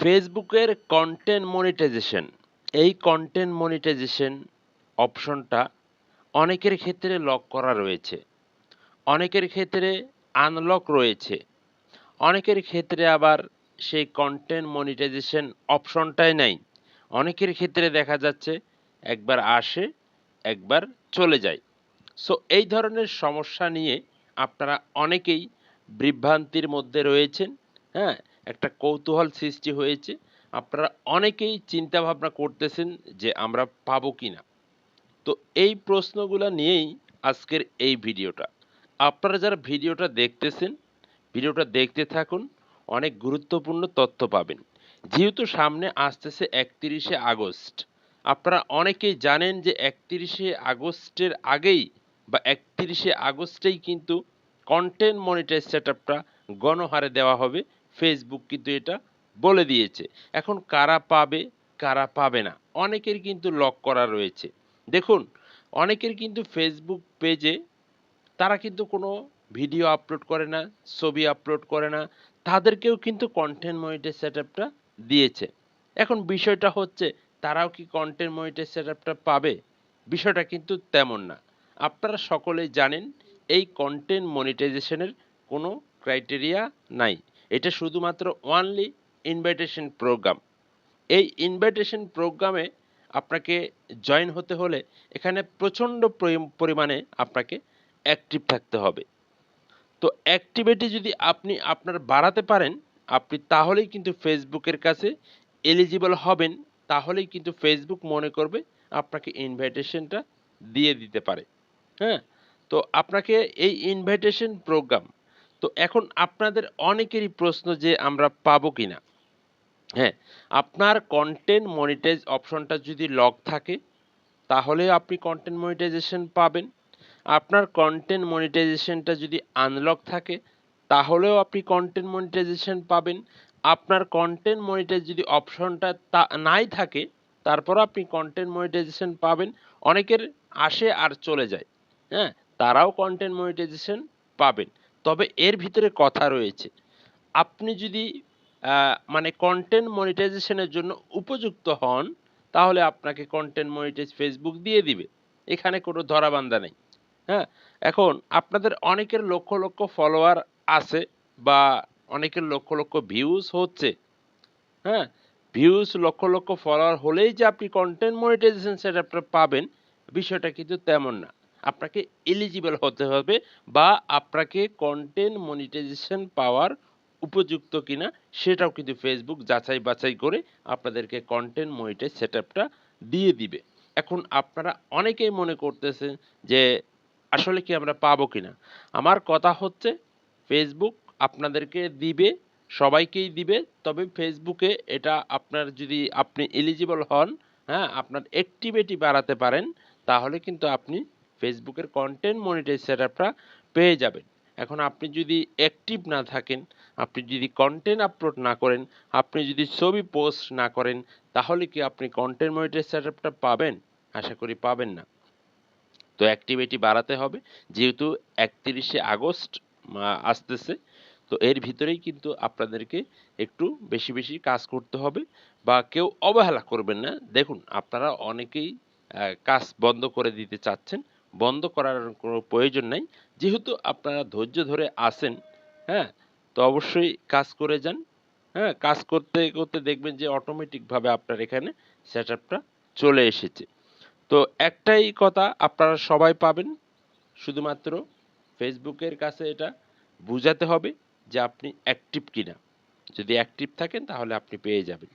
ফেসবুকের content monetization, এই content monetization অপশনটা অনেকের ক্ষেত্রে লক করা রয়েছে, অনেকের ক্ষেত্রে আনলক রয়েছে, অনেকের ক্ষেত্রে আবার সেই কন্টেন্ট মনিটাইজেশন অপশনটাই নাই। অনেকের ক্ষেত্রে দেখা যাচ্ছে একবার আসে, একবার চলে যায়। সো এই ধরনের সমস্যা নিয়ে আপনারা অনেকেই বিভ্রান্তির মধ্যে রয়েছেন। হ্যাঁ, একটা কৌতূহল সৃষ্টি হয়েছে। আপনারা অনেকেই চিন্তা ভাবনা করতেছেন যে আমরা পাবো কিনা। তো এই প্রশ্নগুলা নিয়েই আজকের এই ভিডিওটা। আপনারা যারা ভিডিওটা দেখতেছেন, ভিডিওটা দেখতে থাকুন, অনেক গুরুত্বপূর্ণ তথ্য পাবেন। যেহেতু সামনে আসতেছে ৩১শে আগস্ট, আপনারা অনেকেই জানেন যে ৩১শে আগস্টের আগেই বা ৩১শে আগস্টেই কিন্তু কন্টেন্ট মনিটাইজ সেটআপটা গণহারে দেওয়া হবে। ফেসবুক কিন্তু এটা বলে দিয়েছে। এখন কারা পাবে, কারা পাবে না, অনেকের কিন্তু লক করা রয়েছে। দেখুন, অনেকের কিন্তু ফেসবুক পেজে তারা কিন্তু কোনো ভিডিও আপলোড করে না, ছবি আপলোড করে না। তাদেরকেও কিন্তু কন্টেন্ট মনিটাইজ সেটআপটা দিয়েছে। এখন বিষয়টা হচ্ছে তারাও কি কন্টেন্ট মনিটাইজ সেটআপটা পাবে? বিষয়টা কিন্তু তেমন না। আপনারা সকলেই জানেন এই কন্টেন্ট মনিটাইজেশনের কোনো ক্রাইটেরিয়া নাই। এটা শুধুমাত্র অনলি ইনভাইটেশন প্রোগ্রাম। এই ইনভাইটেশন প্রোগ্রামে আপনাকে জয়েন হতে হলে এখানে প্রচণ্ড পরিমাণে আপনাকে অ্যাক্টিভ থাকতে হবে। তো অ্যাক্টিভিটি যদি আপনি আপনার বাড়াতে পারেন, আপনি তাহলেই কিন্তু ফেসবুকের কাছে এলিজিবল হবেন। তাহলেই কিন্তু ফেসবুক মনে করবে আপনাকে ইনভাইটেশনটা দিয়ে দিতে পারে। হ্যাঁ? তো আপনাকে এই ইনভাইটেশন প্রোগ্রাম, তো এখন আপনাদের অনেকেরই প্রশ্ন যে আমরা পাবো কিনা? হ্যাঁ, আপনার কন্টেন্ট মনিটাইজ অপশনটা যদি লক থাকে তাহলে আপনি কন্টেন্ট মনিটাইজেশন পাবেন। আপনার কন্টেন্ট মনিটাইজেশনটা যদি আনলক থাকে তাহলেও আপনি কন্টেন্ট মনিটাইজেশন পাবেন। আপনার কন্টেন্ট মনিটাইজ যদি অপশনটা নাই থাকে তারপরও আপনি কন্টেন্ট মনিটাইজেশন পাবেন। অনেকের আসে আর চলে যায়। হ্যাঁ, তারাও কন্টেন্ট মনিটাইজেশন পাবেন। তবে এর ভিতরে কথা রয়েছে। আপনি যদি মানে কন্টেন্ট মনিটাইজেশনের জন্য উপযুক্ত হন, তাহলে আপনাকে কন্টেন্ট মনিটাইজ ফেসবুক দিয়ে দিবে। এখানে কোনো ধরাবান্ধা নেই। হ্যাঁ? এখন আপনাদের অনেকের লক্ষ, লক্ষ ফলোয়ার আছে বা অনেকের লক্ষ, লক্ষ ভিউজ হচ্ছে। হ্যাঁ? ভিউজ লক্ষ, লক্ষ ফলোয়ার হলেই যে আপনি কন্টেন্ট মনিটাইজেশন সেটআপটা পাবেন, বিষয়টা কিন্তু তেমন না। আপনাকে এলিজিবল হতে হবে বা আপনাকে কন্টেন্ট মনিটাইজেশন পাওয়ার উপযুক্ত কিনা সেটাও কিন্তু ফেসবুক যাচাই বাছাই করে আপনাদেরকে কন্টেন্ট মনিটাইজ সেটআপটা দিয়ে দিবে। এখন আপনারা অনেকেই মনে করতেছেন যে আসলে কি আমরা পাবো কিনা? আমার কথা হচ্ছে ফেসবুক আপনাদেরকে দিবে, সবাইকেই দিবে। তবে ফেসবুকে এটা আপনার যদি আপনি এলিজিবল হন, হ্যাঁ? আপনার অ্যাক্টিভিটি বাড়াতে পারেন, তাহলে কিন্তু আপনি ফেসবুকের কন্টেন্ট মনিটাইজ সেটআপটা পেয়ে যাবেন। এখন আপনি যদি অ্যাক্টিভ না থাকেন, আপনি যদি কন্টেন্ট আপলোড না করেন, আপনি যদি ছবি পোস্ট না করেন, তাহলে কি আপনি কন্টেন্ট মনিটাইজ সেটআপটা পাবেন? আশা করি পাবেন না। তো অ্যাক্টিভিটি বাড়াতে হবে। যেহেতু ৩১শে আগস্ট আসতেছে। তো এর ভিতরেই কিন্তু আপনাদেরকে একটু বেশি, বেশি কাজ করতে হবে বা কেউ অবহেলা করবেন না। দেখুন, আপনারা অনেকেই কাজ বন্ধ করে দিতে চাচ্ছেন। বন্ধ করার কোনো প্রয়োজন নাই। যেহেতু আপনারা ধৈর্য ধরে আছেন, হ্যাঁ? তো অবশ্যই কাজ করে যান। হ্যাঁ? কাজ করতে, করতে দেখবেন যে অটোমেটিকভাবে আপনার এখানে সেটআপটা চলে এসেছে। তো একটাই কথা, আপনারা সবাই পাবেন। শুধুমাত্র ফেসবুকের কাছে এটা বুঝাতে হবে যে আপনি অ্যাক্টিভ কিনা। যদি অ্যাক্টিভ থাকেন তাহলে আপনি পেয়ে যাবেন।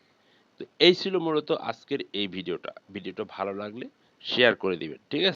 তো এই ছিল মূলত আজকের এই ভিডিওটা। ভিডিওটা ভালো লাগলে শেয়ার করে দিবেন। ঠিক আছে?